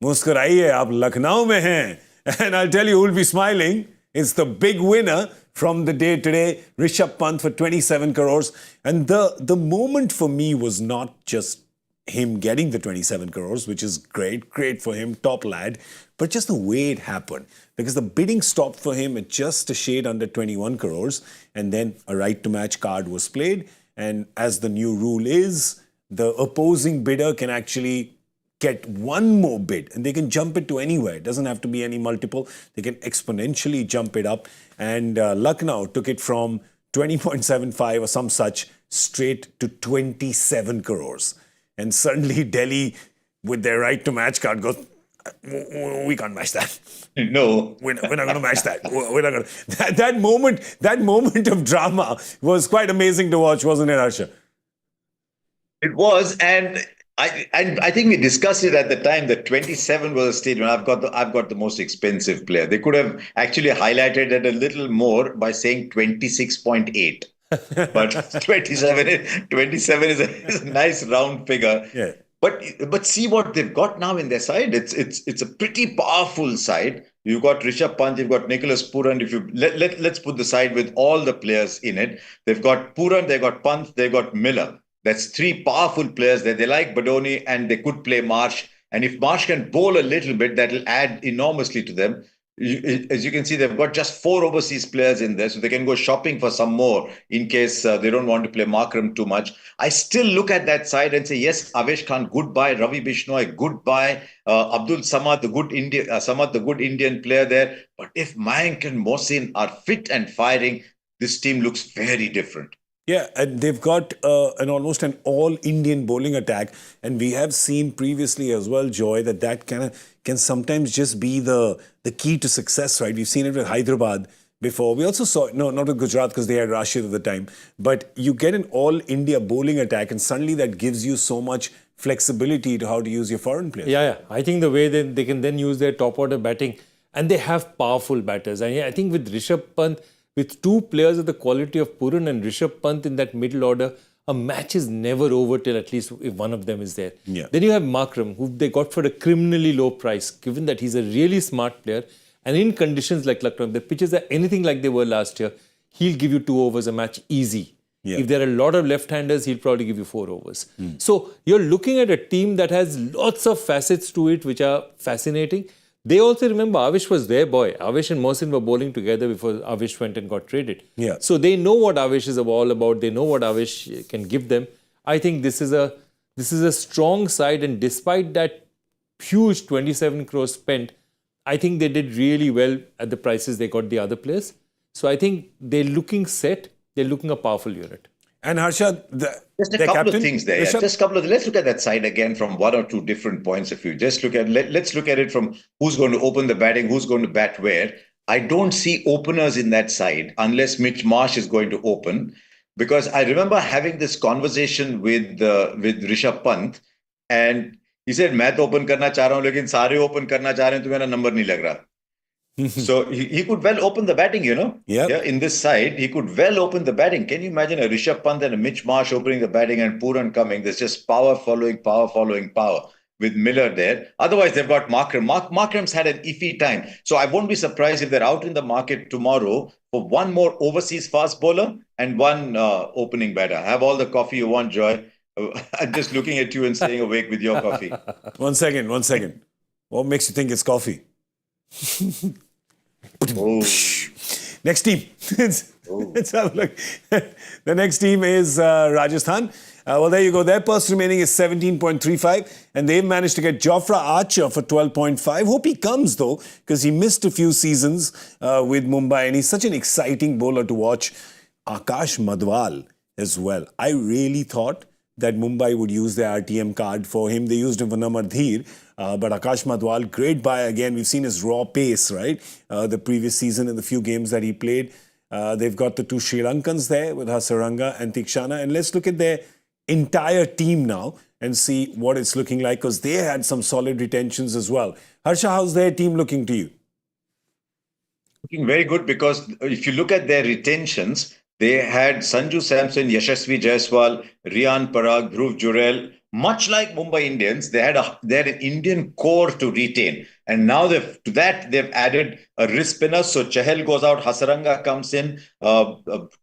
Muskuraiye, aap Lucknow mein hain. And I'll tell you who'll be smiling. It's the big winner from the day today, Rishabh Pant for 27 crores. And the moment for me was not just him getting the 27 crores, which is great for him, top lad, but just the way it happened. Because the bidding stopped for him at just a shade under 21 crores, and then a right to match card was played. And as the new rule is, the opposing bidder can actually get one more bid, and they can jump it to anywhere. It doesn't have to be any multiple. They can exponentially jump it up. And Lucknow took it from 20.75 or some such straight to 27 crores. And suddenly Delhi, with their right to match card, goes, we can't match that. No. We're not going to match that. We're not going to. That moment of drama was quite amazing to watch, wasn't it, Harsha? It was, and I think we discussed it at the time that 27 was a stage when I've got the most expensive player. They could have actually highlighted it a little more by saying 26.8. But 27 is a nice round figure. Yeah. But see what they've got now in their side. It's a pretty powerful side. You've got Rishabh Pant, you've got Nicholas Pooran. If you let's put the side with all the players in it. They've got Pooran, they've got Pant, they've got Miller. That's three powerful players there. They like Badoni and they could play Marsh. And if Marsh can bowl a little bit, that'll add enormously to them. As you can see, they've got just 4 overseas players in there, so they can go shopping for some more in case they don't want to play Markram too much. I still look at that side and say, yes, Avesh Khan, goodbye. Ravi Bishnoi, goodbye. Abdul Samad, the good Indian player there. But if Mayank and Mohsin are fit and firing, this team looks very different. Yeah, and they've got almost an all-Indian bowling attack, and we have seen previously as well, Joy, that can sometimes just be the key to success, right? We've seen it with Hyderabad before. We also saw, no, not with Gujarat because they had Rashid at the time, but you get an all-India bowling attack, and suddenly that gives you so much flexibility to how to use your foreign players. Yeah. I think the way they can then use their top-order batting, and they have powerful batters. And I think with Rishabh Pant, with 2 players of the quality of Pooran and Rishabh Pant in that middle order, a match is never over till at least if one of them is there. Yeah. Then you have Markram, who they got for a criminally low price, given that he's a really smart player. And in conditions like Lucknow, if the pitches are anything like they were last year, he'll give you 2 overs a match easy. Yeah. If there are a lot of left-handers, he'll probably give you 4 overs. So you're looking at a team that has lots of facets to it, which are fascinating. They also remember Avish was their boy. Avish and Mohsin were bowling together before Avish went and got traded. Yeah. So they know what Avish is all about. They know what Avish can give them. I think this is a strong side, and despite that huge 27 crores spent, I think they did really well at the prices they got the other players. So I think they're looking set. They're looking a powerful unit. And Harsha, Just a their couple captain, of things there. Rishabh? Just a couple of. Let's look at that side again from 1 or 2 different points of view. Just let's look at it from who's going to open the batting, who's going to bat where. I don't see openers in that side unless Mitch Marsh is going to open, because I remember having this conversation with Rishabh Pant, and he said, "मैं तो open करना चाह रहा हूँ, लेकिन सारे open करना चाह रहे हैं तो मेरा number नहीं लग रहा." So he could well open the batting, Yep. Yeah, in this side, he could well open the batting. Can you imagine a Rishabh Pant and a Mitch Marsh opening the batting and Pooran coming? There's just power following power with Miller there. Otherwise, they've got Markram. Markram's had an iffy time. So I won't be surprised if they're out in the market tomorrow for one more overseas fast bowler and one opening batter. Have all the coffee you want, Joy. I'm just looking at you and staying awake with your coffee. One second. What makes you think it's coffee? Oh. Next team. Let's have a look. The next team is Rajasthan. Well, there you go. Their purse remaining is 17.35, and they've managed to get Jofra Archer for 12.5. Hope he comes, though, because he missed a few seasons with Mumbai, and he's such an exciting bowler to watch. Akash Madhwal as well. I really thought that Mumbai would use their RTM card for him. They used him for Namardhir. But Akash Madhwal, great buy again. We've seen his raw pace, right? The previous season in the few games that he played. They've got the 2 Sri Lankans there with Hasaranga and Tikshana. And let's look at their entire team now and see what it's looking like, because they had some solid retentions as well. Harsha, how's their team looking to you? Looking very good, because if you look at their retentions, they had Sanju Samson, Yashasvi Jaiswal, Rian Parag, Dhruv Jurel. Much like Mumbai Indians, they had an Indian core to retain. And now they've added a wrist spinner. So Chahal goes out, Hasaranga comes in,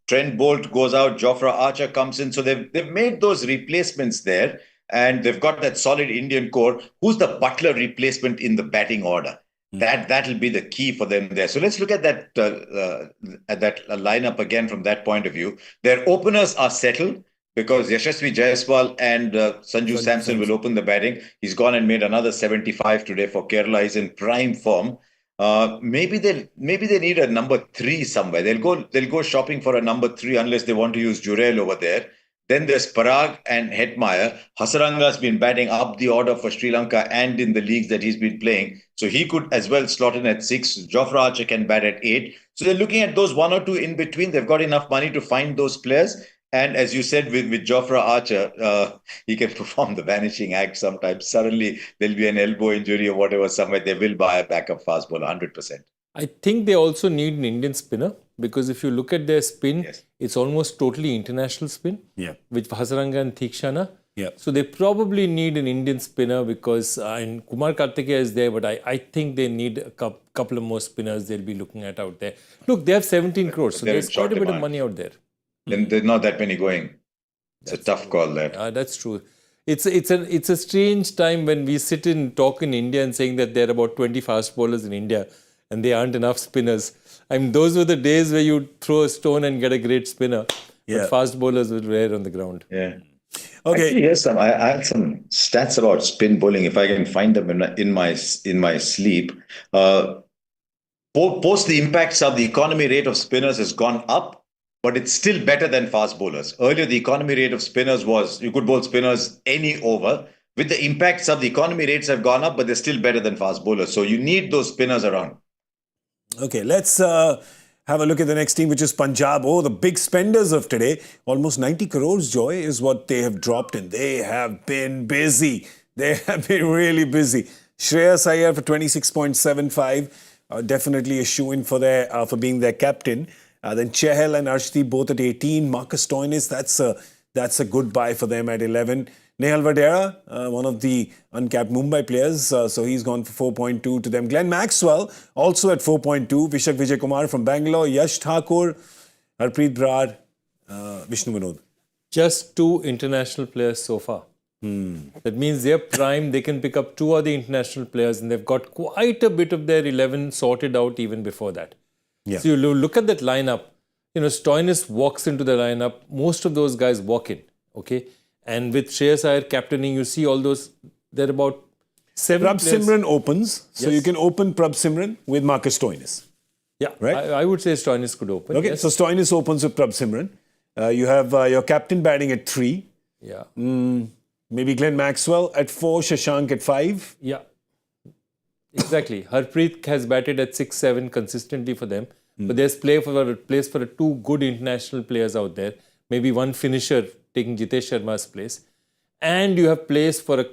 Trent Bolt goes out, Jofra Archer comes in. So they've made those replacements there. And they've got that solid Indian core. Who's the Butler replacement in the batting order? That'll be the key for them there. So let's look at that lineup again from that point of view. Their openers are settled, because Yashasvi Jaiswal and Sanju Samson will open the batting. He's gone and made another 75 today for Kerala. He's in prime form. Maybe they need a number 3 somewhere. They'll go shopping for a number 3 unless they want to use Jurel over there. Then there's Parag and Hetmeyer. Hasaranga's been batting up the order for Sri Lanka and in the leagues that he's been playing. So he could as well slot in at 6. Jofra Archer can bat at 8. So they're looking at those 1 or 2 in between. They've got enough money to find those players. And as you said, with Jofra Archer, he can perform the vanishing act sometimes. Suddenly, there'll be an elbow injury or whatever somewhere. They will buy a backup fast bowler, 100%. I think they also need an Indian spinner, because if you look at their spin, Yes. it's almost totally international spin. Yeah. With Hasaranga and Tikshana. Yeah. So they probably need an Indian spinner because and Kumar Kartikeya is there, but I think they need a couple of more spinners they'll be looking at out there. Look, they have 17 crores, so They're in there's short quite a bit of demand. money out there. Then there's not that many going. It's a tough call, that. That's true. It's a strange time when we sit and talk in India and saying that there are about 20 fast bowlers in India and there aren't enough spinners. I mean, those were the days where you throw a stone and get a great spinner. Yeah. But fast bowlers were rare on the ground. Yeah. Okay. Actually, I had some stats about spin bowling. If I can find them in my sleep. Post the impacts of the economy rate of spinners has gone up, but it's still better than fast bowlers. Earlier, the economy rate of spinners was you could bowl spinners any over. With the impacts of the economy rates have gone up, but they're still better than fast bowlers. So you need those spinners around. Okay, let's have a look at the next team, which is Punjab. Oh, the big spenders of today. Almost 90 crores, Joy, is what they have dropped in. They have been busy. They have been really busy. Shreyas Iyer for 26.75. Definitely a shoe-in for being their captain. Then Chahal and Arshdeep both at 18. Marcus Stoinis, that's a good buy for them at 11. Nehal Vadera, one of the uncapped Mumbai players, so he's gone for 4.2 to them. Glenn Maxwell, also at 4.2. Vishak Vijay Kumar from Bangalore. Yash Thakur, Harpreet Brar, Vishnu Vinod. Just 2 international players so far. That means they're prime. They can pick up 2 other international players and they've got quite a bit of their 11 sorted out even before that. Yeah. So you look at that lineup. Stoinis walks into the lineup. Most of those guys walk in. Okay. And with Shreyas Iyer captaining, you see all those, there are about 7 Prabh players. Simran opens. So Yes. you can open Prabh Simran with Marcus Stoinis. Yeah, Right? I would say Stoinis could open. Okay, Yes. so Stoinis opens with Prabh Simran. You have your captain batting at 3. Yeah. Maybe Glenn Maxwell at 4, Shashank at 5. Yeah. Exactly. Harpreet has batted at 6, 7 consistently for them. But there's place for 2 good international players out there. Maybe one finisher taking Jitesh Sharma's place. And you have place for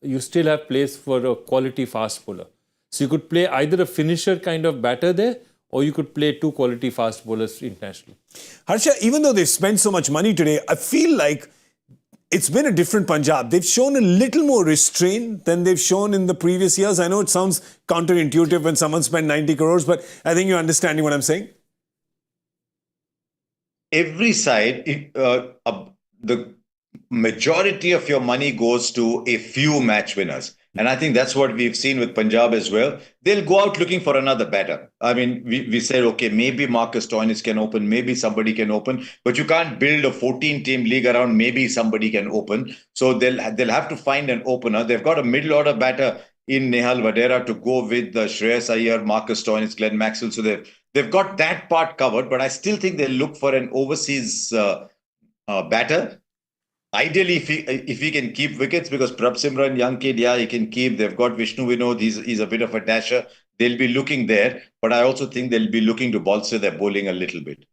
you still have place for a quality fast bowler. So you could play either a finisher kind of batter there, or you could play 2 quality fast bowlers internationally. Harsha, even though they've spent so much money today, I feel like it's been a different Punjab. They've shown a little more restraint than they've shown in the previous years. I know it sounds counterintuitive when someone spent 90 crores, but I think you're understanding what I'm saying. Every side, the majority of your money goes to a few match winners. And I think that's what we've seen with Punjab as well. They'll go out looking for another batter. I mean, we said, okay, maybe Marcus Stoinis can open, maybe somebody can open, but you can't build a 14-team league around maybe somebody can open. So they'll have to find an opener. They've got a middle order batter in Nehal Vadera to go with Shreyas Iyer, Marcus Stoinis, Glenn Maxwell. So they've got that part covered, but I still think they'll look for an overseas batter. Ideally, if he can keep wickets, because Prabh Simran, young kid, yeah, he can keep. They've got Vishnu Vinod, he's a bit of a dasher. They'll be looking there, but I also think they'll be looking to bolster their bowling a little bit.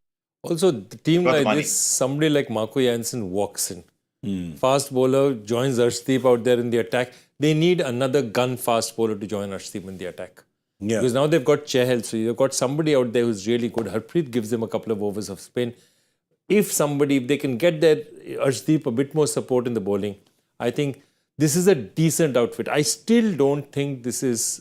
Also, the team Got the like money. this, somebody like Marco Jansen walks in. Fast bowler joins Arshdeep out there in the attack. They need another gun fast bowler to join Arshdeep in the attack. Yeah. Because now they've got Chahal, so you've got somebody out there who's really good. Harpreet gives them a couple of overs of spin. If they can get their Arshdeep a bit more support in the bowling, I think this is a decent outfit. I still don't think this is,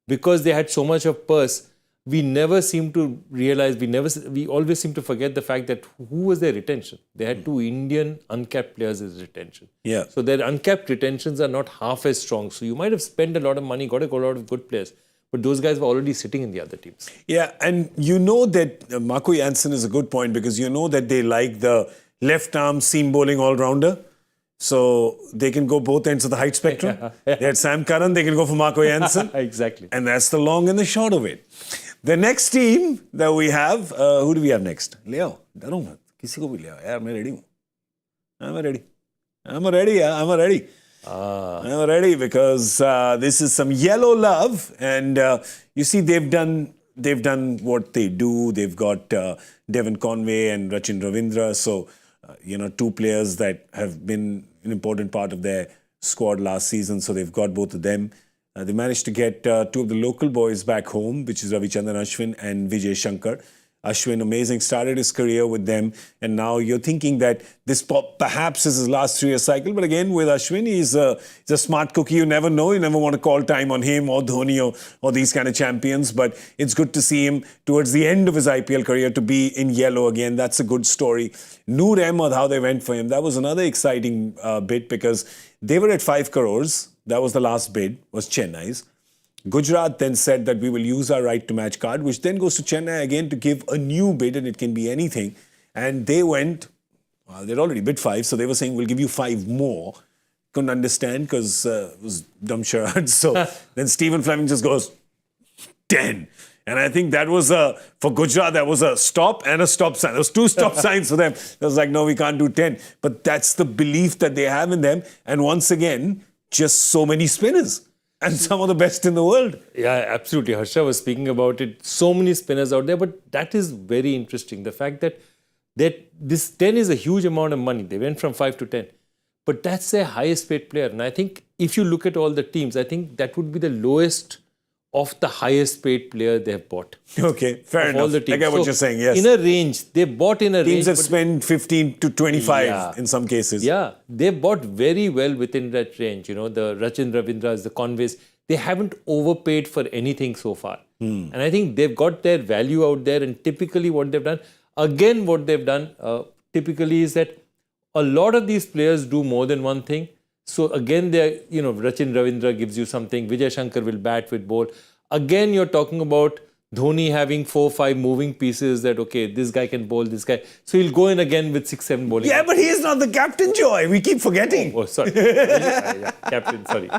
because they had so much of purse, we never seem to realize, we always seem to forget the fact that who was their retention? They had 2 Indian uncapped players as retention. Yeah. So their uncapped retentions are not half as strong. So you might have spent a lot of money, got a lot of good players. But those guys were already sitting in the other teams. Yeah, and you know that Marco Jansen is a good point because you know that they like the left-arm seam bowling all-rounder. So they can go both ends of the height spectrum. They had Sam Curran, they can go for Marco Jansen. Exactly. And that's the long and the short of it. The next team that we have, who do we have next? Leo, डरो मत, किसी को भी ले आओ यार, मैं ready हूँ. I'm ready because this is some yellow love, and you see they've done what they do. They've got Devon Conway and Rachin Ravindra, so 2 players that have been an important part of their squad last season. So they've got both of them. They managed to get 2 of the local boys back home, which is Ravichandran Ashwin and Vijay Shankar. Ashwin, amazing, started his career with them, and now you're thinking that this perhaps is his last 3-year cycle. But again, with Ashwin, he's a smart cookie. You never know. You never want to call time on him or Dhoni or these kind of champions. But it's good to see him towards the end of his IPL career to be in yellow again. That's a good story. Noor Ahmed, how they went for him, that was another exciting bit because they were at 5 crores. That was the last bid, was Chennai's. Gujarat then said that we will use our right to match card, which then goes to Chennai again to give a new bid, and it can be anything. And they went, well, they'd already bid 5, so they were saying, we'll give you 5 more. Couldn't understand because it was dumb charade. So then Stephen Fleming just goes, 10. And I think that was, for Gujarat, that was a stop and a stop sign. There was 2 stop signs for them. It was like, no, we can't do 10. But that's the belief that they have in them. And once again, just so many spinners. And some of the best in the world. Yeah, absolutely. Harsha was speaking about it. So many spinners out there, but that is very interesting. The fact that this 10 is a huge amount of money. They went from 5 to 10. But that's their highest paid player. And I think if you look at all the teams, I think that would be the lowest of the highest paid player they have bought. Okay, fair enough. All the teams. I get what you're saying, yes. In a range. They bought in a range. Teams have spent 15 to 25 in some cases. Yeah, they bought very well within that range. You know, the Rachin Ravindras, the Conways, they haven't overpaid for anything so far. And I think they've got their value out there. And typically what they've done, typically is that a lot of these players do more than one thing. So again, Rachin Ravindra gives you something. Vijay Shankar will bat with bowl. Again, you're talking about Dhoni having 4-5 moving pieces that, okay, this guy can bowl, this guy. So he'll go in again with 6-7 bowling. Yeah, but he is not the captain, Joy. We keep forgetting. Oh, sorry. Captain, sorry.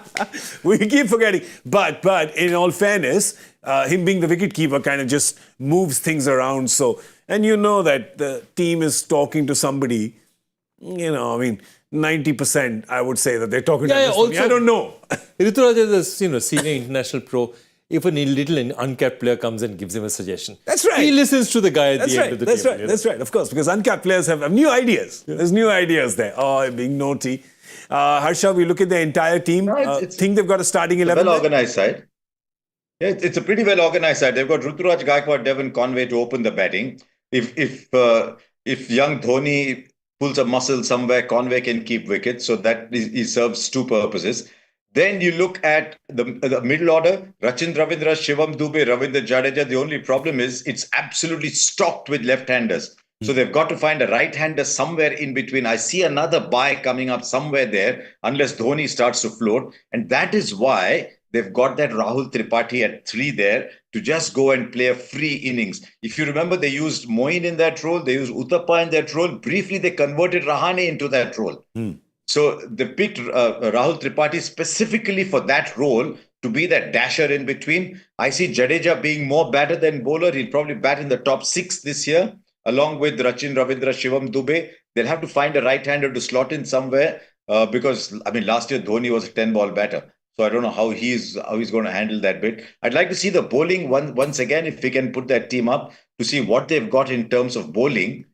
We keep forgetting. But in all fairness, him being the wicketkeeper kind of just moves things around. So, and you know that the team is talking to somebody, 90%, I would say that they're talking to somebody. I don't know. Rituraj is a senior international pro. If a little uncapped player comes and gives him a suggestion, that's right. He listens to the guy at the end of the team. That's right, of course, because uncapped players have new ideas. Yeah. There's new ideas there. Oh, being naughty. Harsha, we look at the entire team. Think they've got a starting 11? Well-organized side. Yeah, it's a pretty well-organized side. They've got Ruturaj Gaikwad, Devon Conway to open the batting. If young Dhoni pulls a muscle somewhere, Conway can keep wickets. So that he serves 2 purposes. Then you look at the middle order, Rachin Ravindra, Shivam Dube, Ravindra Jadeja. The only problem is it's absolutely stocked with left-handers. So they've got to find a right-hander somewhere in between. I see another buy coming up somewhere there, unless Dhoni starts to float. And that is why they've got that Rahul Tripathi at 3 there to just go and play a free innings. If you remember, they used Moeen in that role. They used Uthappa in that role. Briefly, they converted Rahane into that role. So they picked Rahul Tripathi specifically for that role to be that dasher in between. I see Jadeja being more batter than bowler. He'll probably bat in the top 6 this year, along with Rachin Ravindra, Shivam Dube. They'll have to find a right-hander to slot in somewhere because, last year Dhoni was a 10-ball batter. So I don't know how he's going to handle that bit. I'd like to see the bowling once again, if we can put that team up, to see what they've got in terms of bowling.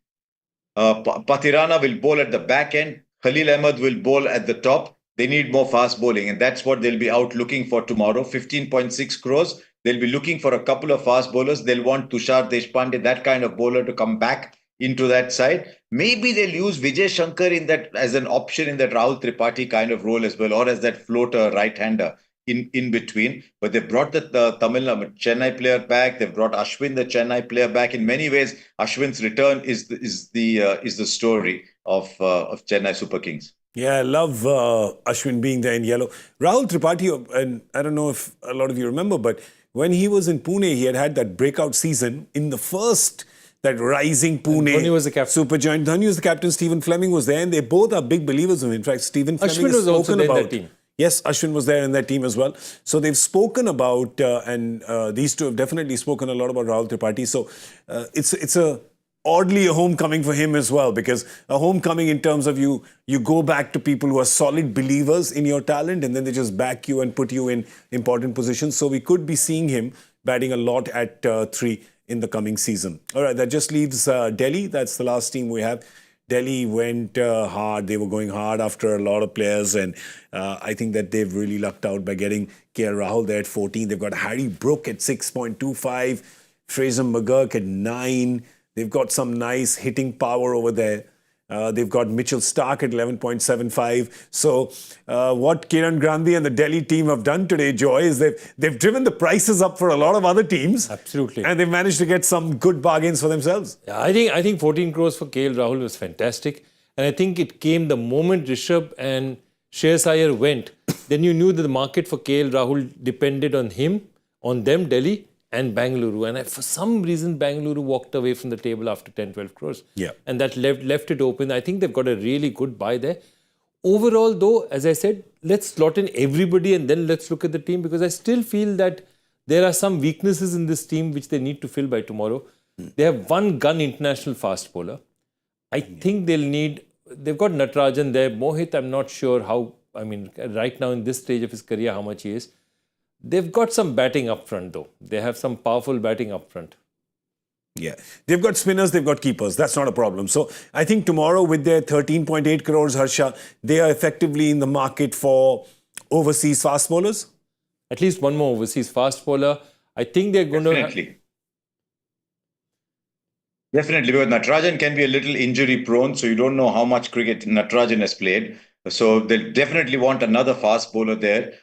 Pathirana will bowl at the back end. Khalil Ahmed will bowl at the top. They need more fast bowling, and that's what they'll be out looking for tomorrow. 15.6 crores. They'll be looking for a couple of fast bowlers. They'll want Tushar Deshpande, that kind of bowler, to come back into that side. Maybe they'll use Vijay Shankar in that as an option in that Rahul Tripathi kind of role as well, or as that floater right-hander in between. But they brought the Chennai player back. They've brought Ashwin, the Chennai player, back. In many ways, Ashwin's return is the story of Chennai Super Kings. Yeah, I love Ashwin being there in yellow. Rahul Tripathi, and I don't know if a lot of you remember, but when he was in Pune, he had that breakout season in the first, that rising Pune. Dhoni was the captain. Super giant. Dhoni was the captain. Stephen Fleming was there, and they both are big believers of him. In fact, Stephen Fleming Ashwin was also there in that team. Yes, Ashwin was there in that team as well. So they've spoken about, and these two have definitely spoken a lot about Rahul Tripathi. So it's oddly a homecoming for him as well, because a homecoming in terms of you go back to people who are solid believers in your talent, and then they just back you and put you in important positions. So we could be seeing him batting a lot at 3 in the coming season. All right, that just leaves Delhi. That's the last team we have. Delhi went hard. They were going hard after a lot of players, and I think that they've really lucked out by getting KL Rahul there at 14. They've got Harry Brook at 6.25. Fraser McGurk at 9. They've got some nice hitting power over there. They've got Mitchell Stark at 11.75. So what Kiran Grandhi and the Delhi team have done today, Joy, is they've driven the prices up for a lot of other teams. Absolutely. And they've managed to get some good bargains for themselves. Yeah, I think 14 crores for KL Rahul was fantastic. And I think it came the moment Rishabh and Shreyas Iyer went, then you knew that the market for KL Rahul depended on him, on them, Delhi, and Bangalore. And for some reason, Bangalore walked away from the table after 10, 12 crores. Yeah. And that left it open. I think they've got a really good buy there. Overall, though, as I said, let's slot in everybody and then let's look at the team, because I still feel that there are some weaknesses in this team which they need to fill by tomorrow. They have one gun international fast bowler. I think they've got Natarajan there. Mohit, I'm not sure how, right now in this stage of his career, how much he is. They've got some batting up front, though. They have some powerful batting up front. Yeah. They've got spinners, they've got keepers. That's not a problem. So I think tomorrow with their 13.8 crores, Harsha, they are effectively in the market for overseas fast bowlers. At least one more overseas fast bowler. I think they're going to... Definitely, because Natarajan can be a little injury prone, so you don't know how much cricket Natarajan has played. So they'll definitely want another fast bowler there.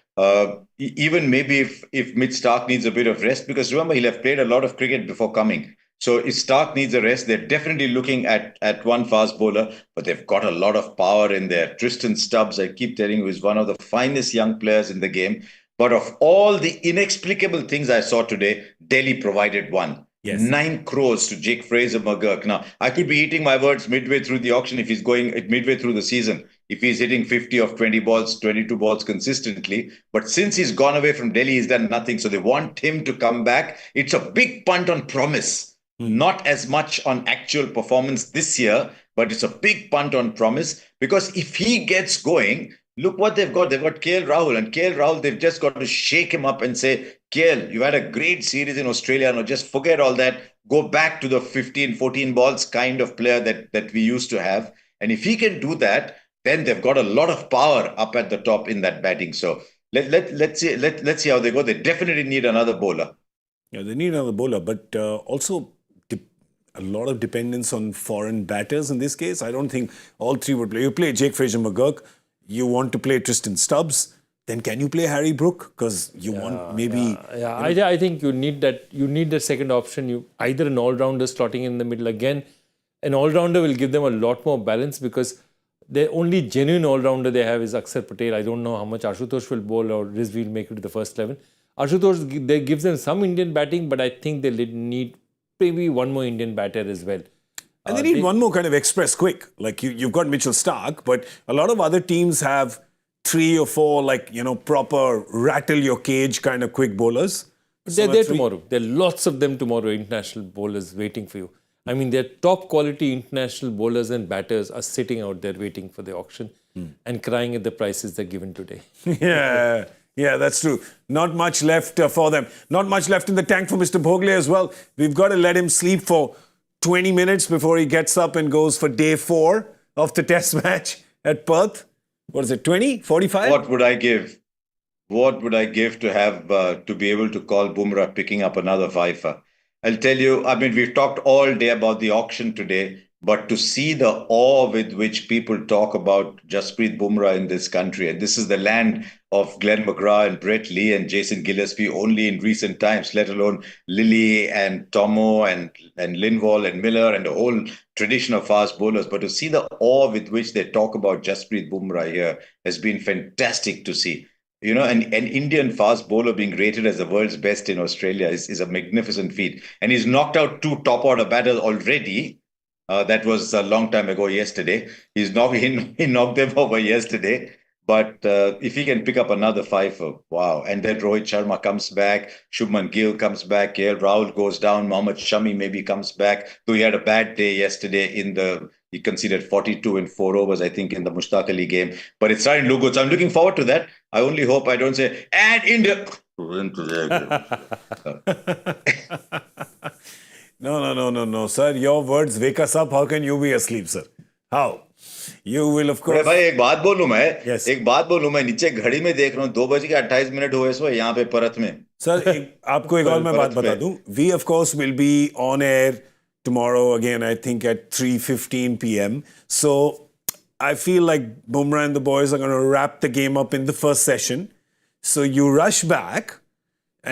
Even maybe if Mitch Stark needs a bit of rest, because remember, he'll have played a lot of cricket before coming. So if Stark needs a rest, they're definitely looking at one fast bowler, but they've got a lot of power in there. Tristan Stubbs, I keep telling you, is one of the finest young players in the game. But of all the inexplicable things I saw today, Delhi provided one. Yes. 9 crores to Jake Fraser McGurk. Now, I could be eating my words midway through the auction if he's going midway through the season, if he's hitting 50 of 20 balls, 22 balls consistently. But since he's gone away from Delhi, he's done nothing. So they want him to come back. It's a big punt on promise. Not as much on actual performance this year, but it's a big punt on promise, because if he gets going, look what they've got. They've got KL Rahul, and KL Rahul, they've just got to shake him up and say, KL, you had a great series in Australia. Now just forget all that. Go back to the 15, 14 balls kind of player that we used to have. And if he can do that, then they've got a lot of power up at the top in that batting. So let's see how they go. They definitely need another bowler. Yeah, they need another bowler, but also a lot of dependence on foreign batters in this case. I don't think all three would play. You play Jake Fraser McGurk, you want to play Tristan Stubbs, then can you play Harry Brook? Because you want maybe... I think you need that. You need the second option. Either an all-rounder slotting in the middle. Again, an all-rounder will give them a lot more balance, because the only genuine all-rounder they have is Akshar Patel. I don't know how much Ashutosh will bowl or Rizvi will make it to the first 11. Ashutosh, they gives them some Indian batting, but I think they need maybe one more Indian batter as well. And they need one more kind of express quick. Like you've got Mitchell Stark, but a lot of other teams have 3 or 4 proper rattle your cage kind of quick bowlers. They're there tomorrow. There are lots of them tomorrow, international bowlers waiting for you. I mean, their top quality international bowlers and batters are sitting out there waiting for the auction and crying at the prices they're given today. Yeah, that's true. Not much left for them. Not much left in the tank for Mr. Bhogle as well. We've got to let him sleep for 20 minutes before he gets up and goes for day 4 of the test match at Perth. What is it, 20, 45? What would I give? What would I give to have to be able to call Bumrah picking up another fifer? I'll tell you, we've talked all day about the auction today, but to see the awe with which people talk about Jasprit Bumrah in this country, and this is the land of Glenn McGrath and Brett Lee and Jason Gillespie only in recent times, let alone Lilly and Tomo and Lindwall and Miller and the whole tradition of fast bowlers. But to see the awe with which they talk about Jasprit Bumrah here has been fantastic to see. You know, an Indian fast bowler being rated as the world's best in Australia is a magnificent feat. And he's knocked out 2 top order batters already. That was a long time ago yesterday. He knocked them over yesterday. But if he can pick up another 5, wow. And then Rohit Sharma comes back, Shubman Gill comes back, KL Rahul goes down, Mohammad Shami maybe comes back. Though he had a bad day yesterday he conceded 42 in 4 overs, I think, in the Mushtaq Ali game. But it's starting to look good. So I'm looking forward to that. I only hope I don't say, and India... No, sir. Your words wake us up. How can you be asleep, sir? How? You will, of अरे course. भाई एक बात बोलूं मैं Yes. एक बात बोलूं मैं नीचे घड़ी में देख रहा हूँ 2:28 हुए सो यहाँ पे परथ में Sir, आपको एक और मैं बात बता दूं. We, of course, will be on air tomorrow again, I think at 3:15 p.m. So I feel like Bumrah and the boys are going to wrap the game up in the first session. So you rush back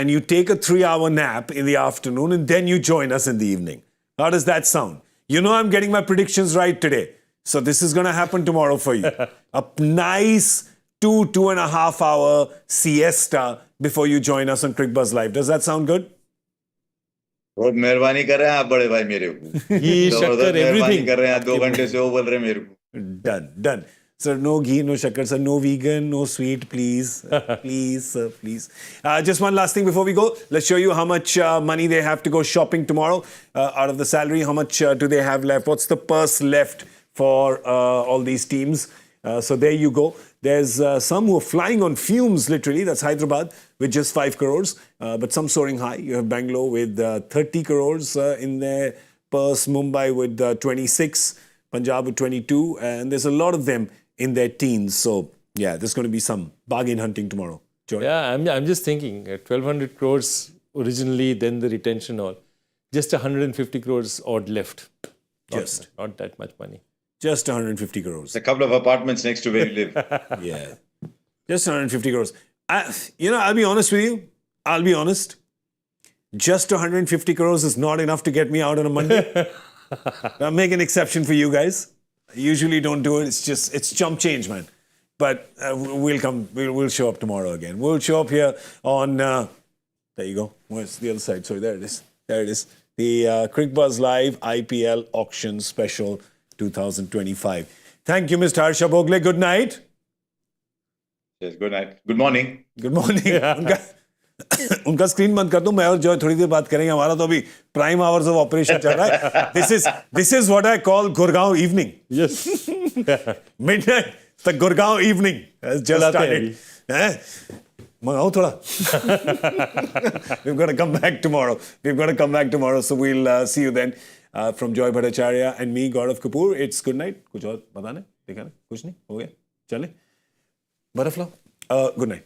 and you take a 3-hour nap in the afternoon and then you join us in the evening. How does that sound? You know I'm getting my predictions right today. So this is going to happen tomorrow for you. A nice 2.5 hour siesta before you join us on Cricbuzz Live. Does that sound good? बहुत मेहरबानी कर रहे हैं आप बड़े भाई मेरे को घी जबरदस्त शक्कर मेहरबानी एवरीथिंग कर रहे हैं 2 घंटे से वो बोल रहे हैं मेरे को Done. Sir, no ghee, no shakkar, sir, no vegan, no sweet, please. Please, sir, please. Just one last thing before we go. Let's show you how much money they have to go shopping tomorrow. Out of the salary, how much do they have left? What's the purse left for all these teams? So there you go. There's some who are flying on fumes, literally. That's Hyderabad with just 5 crores. But some soaring high. You have Bangalore with 30 crores in their purse. Mumbai with 26. Punjab with 22. And there's a lot of them in their teens. So, yeah, there's going to be some bargain hunting tomorrow. Joy? Yeah, I'm just thinking 1,200 crores originally, then the retention all. Just 150 crores odd left. Not that much money. Just 150 crores. a couple of apartments next to where you live Yeah. Just 150 crores. I'll be honest with you. I'll be honest. Just 150 crores is not enough to get me out on a Monday. I'll make an exception for you guys. I usually don't do it. It's chump change, man. But we'll come. We'll show up tomorrow again. We'll show up here on. There you go. Where's the other side? Sorry, there it is. There it is. The Cricbuzz Live IPL Auction Special 2025. Thank you, Mr. Harsha Bhogle. Good night. yes good night good morning Good morning. उनका screen बंद कर दूं मैं और Joy थोड़ी देर बात करेंगे हमारा तो अभी प्राइम आवर्स ऑफ ऑपरेशन चल रहा है this is what I call Gurgaon evening Yes. Midnight the Gurgaon evening just started मंगाओ थोड़ा we've got to come back tomorrow so we'll see you then from Joy Bhattacharya and me Gaurav Kapur. It's good night. कुछ और बताने देखा ना कुछ नहीं हो गया चले बर्फ लाओ good night